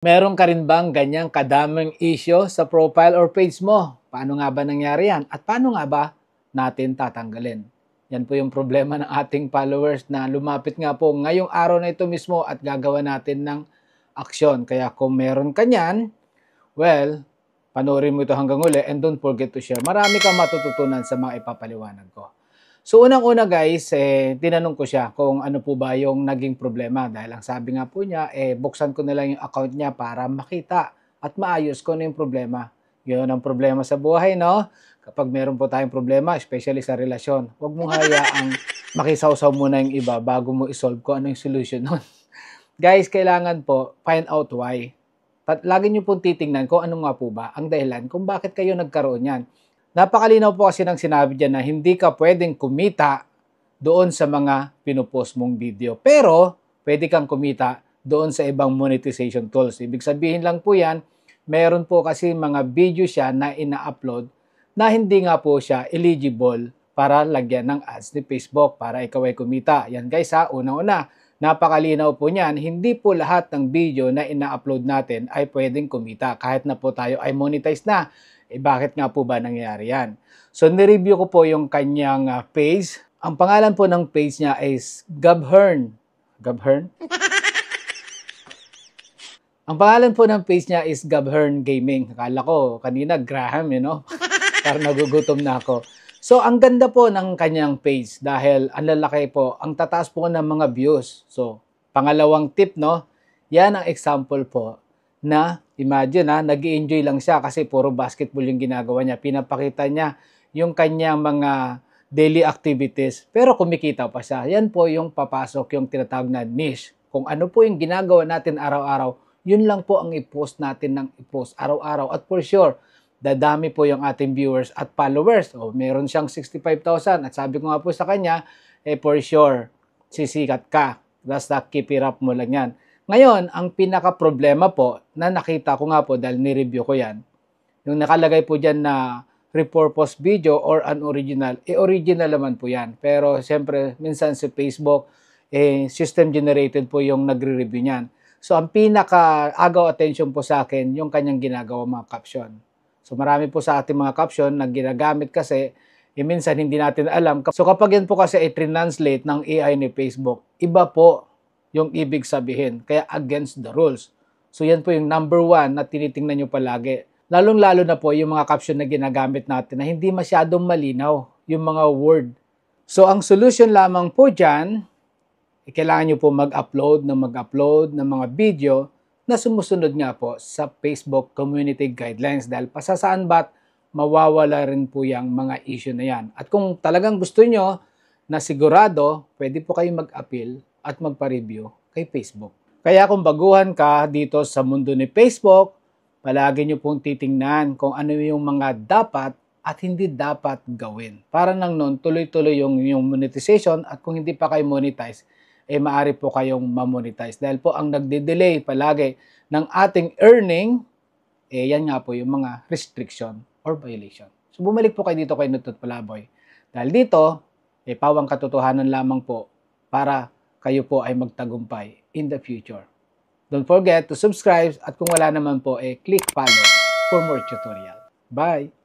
Meron ka rin bang ganyang kadaming issue sa profile or page mo? Paano nga ba nangyari yan? At paano nga ba natin tatanggalin? Yan po yung problema ng ating followers na lumapit nga po ngayong araw na ito mismo at gagawa natin ng aksyon. Kaya kung meron ka niyan, well, panoorin mo ito hanggang uli and don't forget to share. Marami kang matututunan sa mga ipapaliwanag ko. So unang-una guys, tinanong ko siya kung ano po ba yung naging problema dahil ang sabi nga po niya, buksan ko na lang yung account niya para makita at maayos ko na yung problema. Yun ang problema sa buhay, no? Kapag meron po tayong problema, especially sa relasyon, huwag mong hayaang makisawsaw muna yung iba bago mo isolve ko ano yung solution nun. Guys, kailangan po find out why. Lagi niyo pong titingnan kung ano nga po ba ang dahilan kung bakit kayo nagkaroon yan. Napakalinaw po kasi ng sinabi dyan na hindi ka pwedeng kumita doon sa mga pinupost mong video. Pero, pwede kang kumita doon sa ibang monetization tools. Ibig sabihin lang po yan, meron po kasi mga video siya na ina-upload na hindi nga po siya eligible para lagyan ng ads ni Facebook para ikaw ay kumita. Yan guys ha, unang-una, napakalinaw po niyan, hindi po lahat ng video na ina-upload natin ay pwedeng kumita kahit na po tayo ay monetize na. Bakit nga po ba nangyayari yan? So, nireview ko po yung kanyang page. Ang pangalan po ng page niya is Gabhern. Gabhern? Ang pangalan po ng page niya is Gabhern Gaming. Akala ko kanina Graham, you know? Parang nagugutom na ako. So, ang ganda po ng kanyang page dahil ang lalaki po, ang tataas po ng mga views. So, pangalawang tip, no? Yan ang example po na imagine nag-i-enjoy lang siya kasi puro basketball yung ginagawa niya. Pinapakita niya yung kanyang mga daily activities pero kumikita pa siya. Yan po yung papasok yung tinatawag na niche. Kung ano po yung ginagawa natin araw-araw, yun lang po ang i-post natin ng i-post araw-araw. At for sure, dadami po yung ating viewers at followers. O, meron siyang 65,000 at sabi ko nga po sa kanya, for sure, sisikat ka. Basta keep it up mo lang yan. Ngayon, ang pinaka-problema po na nakita ko nga po dahil ni-review ko yan, yung nakalagay po dyan na repurpose video or unoriginal, original naman po yan. Pero siyempre, minsan si Facebook, system-generated po yung nagre-review niyan. So, ang pinaka-agaw attention po sa akin, yung kanyang ginagawa mga caption. So, marami po sa ating mga caption na ginagamit kasi, minsan hindi natin alam. So, kapag yan po kasi i-translate ng AI ni Facebook, iba po yung ibig sabihin, kaya against the rules. So yan po yung number 1 na tinitingnan nyo palagi. Lalong-lalo na po yung mga caption na ginagamit natin na hindi masyadong malinaw yung mga word. So ang solution lamang po dyan, kailangan nyo po mag-upload ng mga video na sumusunod nga po sa Facebook Community Guidelines dahil pasasaan ba't mawawala rin po yung mga issue na yan. At kung talagang gusto nyo na sigurado, pwede po kayong mag-appeal at magpa-review kay Facebook. Kaya kung baguhan ka dito sa mundo ni Facebook, palagi nyo pong titingnan kung ano yung mga dapat at hindi dapat gawin. Para nang noon, tuloy-tuloy yung monetization at kung hindi pa kayo monetize, maaari po kayong ma-monetize. Dahil po ang nagde-delay palagi ng ating earning, yan nga po yung mga restriction or violation. So bumalik po kayo dito kay Nutot Palaboy. Dahil dito, pawang katotohanan lamang po para kayo po ay magtagumpay in the future. Don't forget to subscribe at kung wala naman po, click follow for more tutorial. Bye!